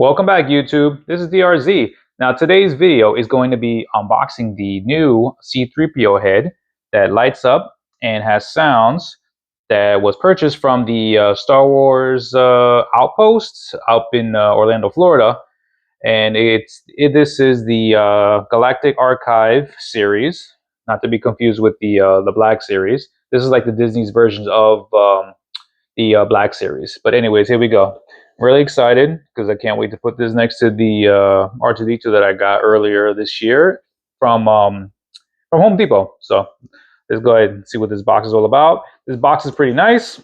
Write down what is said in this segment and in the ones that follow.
Welcome back, YouTube. This is DRZ. Now, today's video is going to be unboxing the new C-3PO head that lights up and has sounds that was purchased from the Star Wars outposts up in Orlando, Florida. And this is the Galactic Archive Series, not to be confused with the Black Series. This is like the Disney's versions of the Black Series. But anyways, here we go. I'm really excited because I can't wait to put this next to the R2D2 that I got earlier this year from Home Depot. So let's go ahead and see what this box is all about. This box is pretty nice.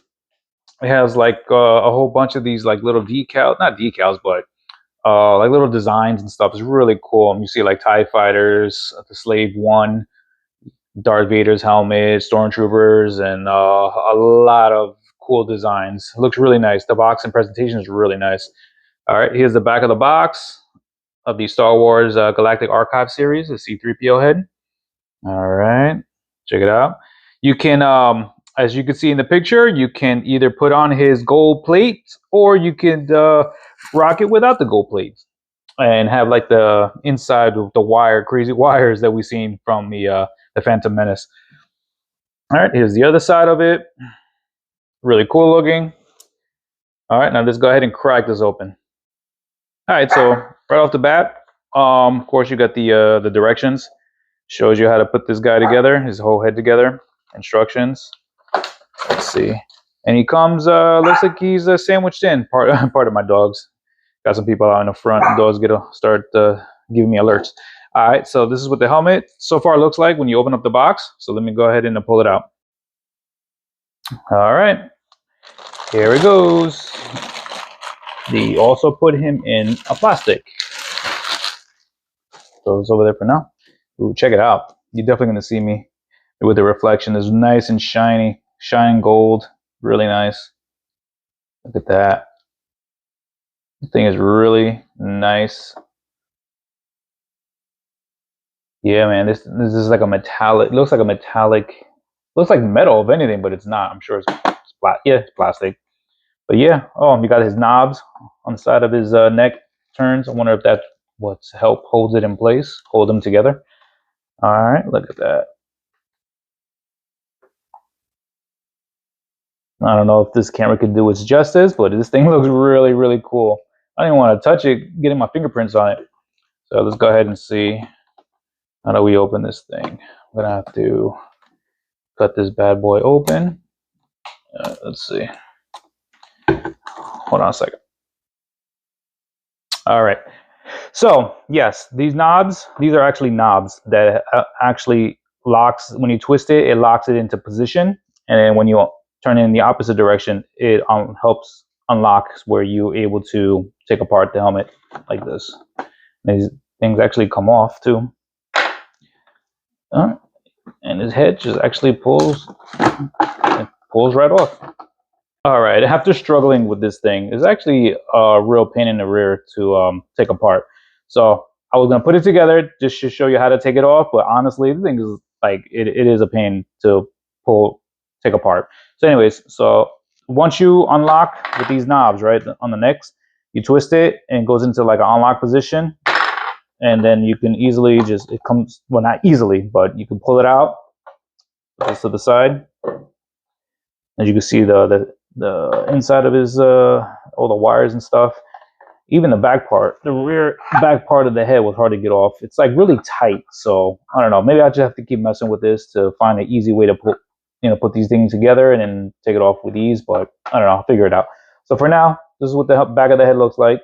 It has like a whole bunch of these like little decals, not decals, but like little designs and stuff. It's really cool. And you see like TIE fighters, the Slave One, Darth Vader's helmet, stormtroopers, and a lot of cool designs. It looks really nice. The box and presentation is really nice. All right, here's the back of the box of the Star Wars Galactic Archive Series, the C-3PO head. All right, check it out. You can, as you can see in the picture, you can either put on his gold plate or you could rock it without the gold plate and have like the inside of the crazy wires that we've seen from the Phantom Menace. All right, here's the other side of it. Really cool looking. All right, now let's go ahead and crack this open. All right, so right off the bat, of course, you got the directions. Shows you how to put this guy together, his whole head together. Instructions. Let's see. And he comes, looks like he's sandwiched in. Part of my dogs. Got some people out in the front. The dogs get to start giving me alerts. All right, so this is what the helmet so far looks like when you open up the box. So let me go ahead and pull it out. All right, here it goes. They also put him in a plastic. So it's over there for now. Ooh, check it out. You're definitely gonna see me with the reflection. It's nice and shiny, shining gold. Really nice. Look at that. The thing is really nice. Yeah, man, this is like a metallic. Looks like a metallic. Looks like metal, if anything, but it's not. I'm sure it's plastic. But yeah, oh, you got his knobs on the side of his neck turns. I wonder if that's what's holds it in place, hold them together. All right, look at that. I don't know if this camera could do its justice, but this thing looks really, really cool. I don't even want to touch it, getting my fingerprints on it. So let's go ahead and see. How do we open this thing? I'm gonna have to cut this bad boy open. Let's see. Hold on a second. All right. So yes, these knobs, these are actually knobs that actually locks, when you twist it, it locks it into position. And then when you turn it in the opposite direction, it helps unlock where you're able to take apart the helmet like this. These things actually come off too. And his head just actually pulls right off. All right, after struggling with this thing, it's actually a real pain in the rear to take apart. So I was gonna put it together just to show you how to take it off, but honestly, the thing is like it is a pain to take apart. So anyways, so once you unlock with these knobs, right, on the necks, you twist it and it goes into like an unlock position. And then you can easily it comes, well, not easily, but you can pull it out, put this to the side. As you can see, the inside of his, all the wires and stuff, even the back part, the rear back part of the head was hard to get off. It's like really tight. So I don't know, maybe I just have to keep messing with this to find an easy way to put these things together and then take it off with ease. But I don't know, I'll figure it out. So for now, this is what the back of the head looks like.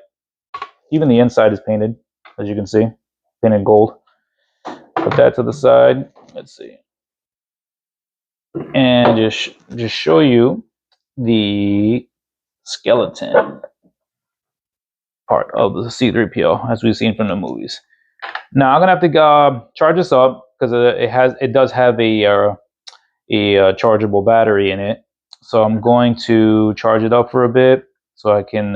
Even the inside is painted. As you can see, painted gold. Put that to the side. Let's see, and just show you the skeleton part of the C-3PO as we've seen from the movies. Now I'm gonna have to charge this up because it does have a chargeable battery in it. So I'm going to charge it up for a bit so I can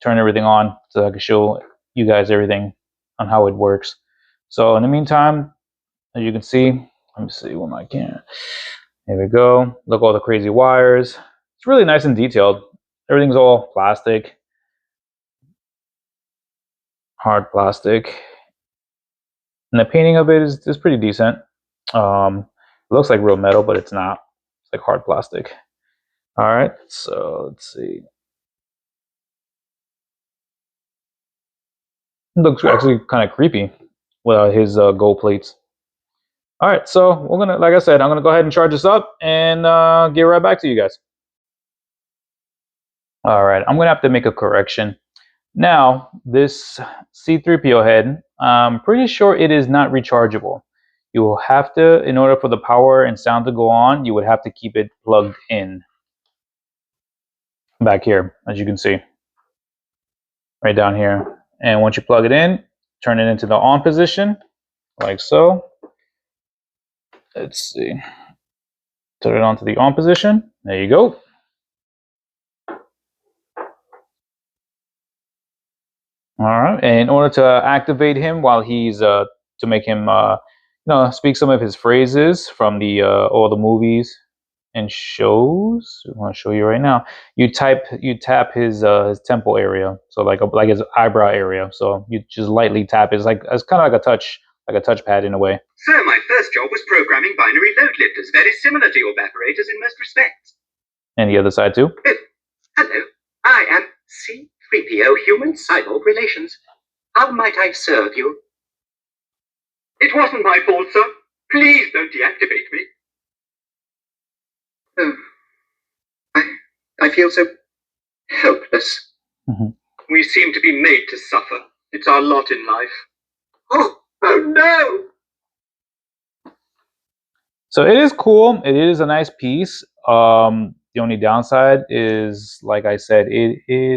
turn everything on so I can show you guys everything on how it works. So in the meantime, as you can see, let me see with my camera. Here we go. Look, all the crazy wires. It's really nice and detailed. Everything's all plastic. hard plastic. And the painting of it is pretty decent. It looks like real metal, but it's not. It's like hard plastic. All right, so let's see. It looks actually kind of creepy with his gold plates. All right, so we're gonna, like I said, I'm gonna go ahead and charge this up and get right back to you guys. All right, I'm gonna have to make a correction. Now, this C-3PO head, I'm pretty sure it is not rechargeable. You will have to, in order for the power and sound to go on, you would have to keep it plugged in. Back here, as you can see. Right down here. And once you plug it in, turn it into the on position, like so. Let's see. Turn it on to the on position. There you go. All right, and in order to activate him while he's to make him speak some of his phrases from the all the movies and shows. I want to show you right now. You tap his temple area, so like his eyebrow area. So you just lightly tap it. It's kind of like a touchpad in a way. So my first job was programming binary load lifters, very similar to your evaporators in most respects. And the other side too. Oh, hello, I am C-3PO Human Cyborg Relations. How might I serve you? It wasn't my fault, sir. Please don't deactivate me. Oh, I feel so helpless. We seem to be made to suffer. It's our lot in life. Oh no! So it is cool. It is a nice piece. The only downside is, like I said,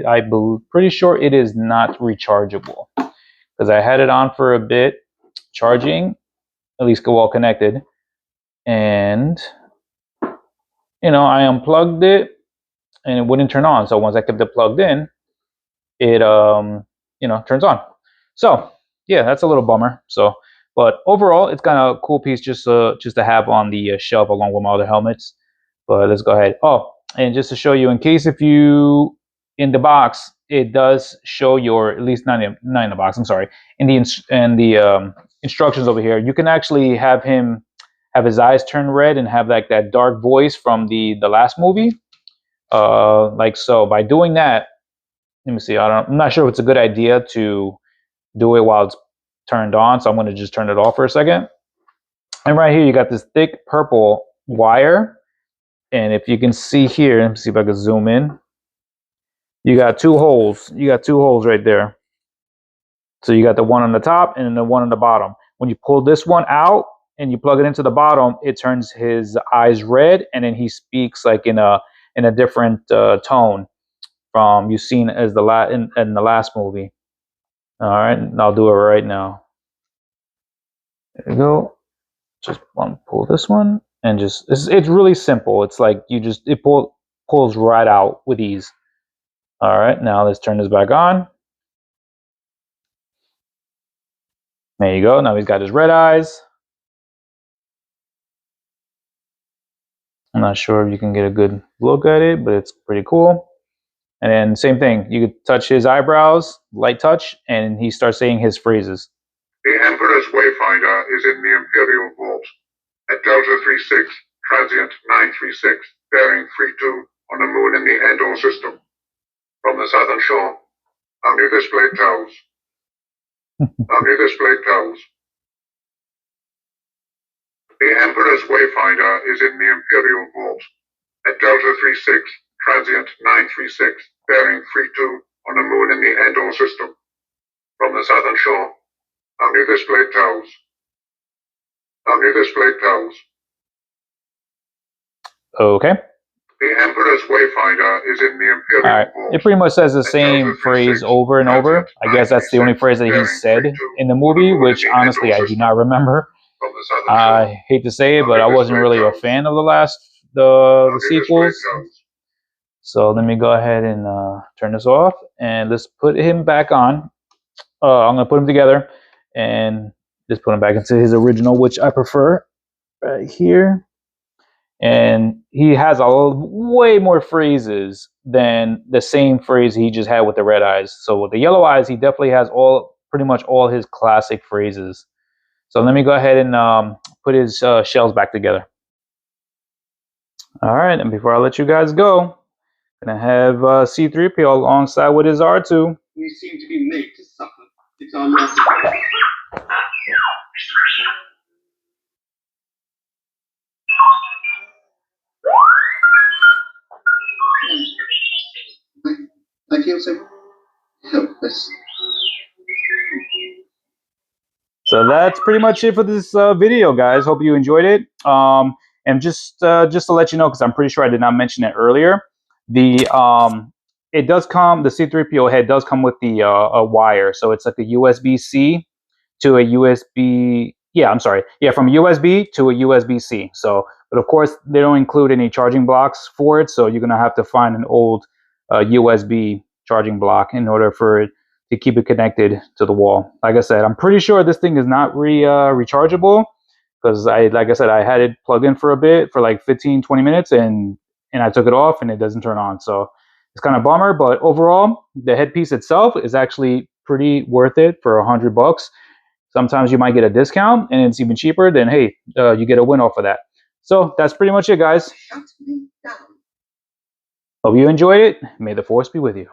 I'm pretty sure it is not rechargeable, because I had it on for a bit, charging, at least well connected, and I unplugged it and it wouldn't turn on. So once I kept it plugged in, it turns on. So yeah, that's a little bummer. So, but overall, it's kind of a cool piece just to have on the shelf along with my other helmets. But let's go ahead. Oh, and just to show you, in case if you in the box, it does show your, at least not in the box. I'm sorry, in the instructions over here, you can actually have him have his eyes turn red and have like that dark voice from the last movie, like so. By doing that, let me see. I'm not sure if it's a good idea to do it while it's turned on, so I'm going to just turn it off for a second. And right here, you got this thick purple wire. And if you can see here, let me see if I can zoom in. You got two holes. You got two holes right there. So you got the one on the top and then the one on the bottom. When you pull this one out and you plug it into the bottom, it turns his eyes red, and then he speaks like in a different tone from you've seen as in the last movie. All right, I'll do it right now. There you go. Just pull this one. And just it's really simple. It's like it pulls right out with ease. All right, now let's turn this back on. There you go. Now he's got his red eyes. I'm not sure if you can get a good look at it, but it's pretty cool. And then same thing. You could touch his eyebrows, light touch, and he starts saying his phrases. The Emperor's Wayfinder is in the Imperial Vault at Delta 36, transient 936, bearing 32 on the moon in the Endor system. From the southern shore, our new display tells. Our new display tells. The Emperor's Wayfinder is in the Imperial Vault at Delta 36, transient 936, bearing 32 on the moon in the Endor system. From the southern shore, our new display tells. Our new display tells. Okay. The Emperor's Wayfinder is in the Imperial All right. Vault. It pretty much says the same phrase over and over. I guess that's the only phrase that he said in the movie, which honestly I do not remember. I hate to say it, but I wasn't really a fan of the sequels. So let me go ahead and turn this off, and let's put him back on. I'm going to put him together and just put him back into his original, which I prefer, right here. And he has way more phrases than the same phrase he just had with the red eyes. So with the yellow eyes, he definitely has pretty much all his classic phrases. So let me go ahead and put his shells back together. All right, and before I let you guys go, I'm gonna have C-3PO alongside with his R2. We seem to be made to suffer. It's our lot. I feel so helpless. So that's pretty much it for this video, guys. Hope you enjoyed it. And just to let you know, because I'm pretty sure I did not mention it earlier, the it does come. The C-3PO head does come with the a wire, so it's like a USB-C to a USB. Yeah, I'm sorry. Yeah, from USB to a USB-C. So, but of course, they don't include any charging blocks for it. So you're gonna have to find an old USB charging block in order for it to keep it connected to the wall. Like I said, I'm pretty sure this thing is not rechargeable, because like I said, I had it plugged in for a bit, for like 15-20 minutes, and I took it off and it doesn't turn on. So it's kind of a bummer, but overall, the headpiece itself is actually pretty worth it for $100. Sometimes you might get a discount and it's even cheaper, then hey, you get a win off of that. So that's pretty much it, guys. Shut me down. Hope you enjoyed it. May the force be with you.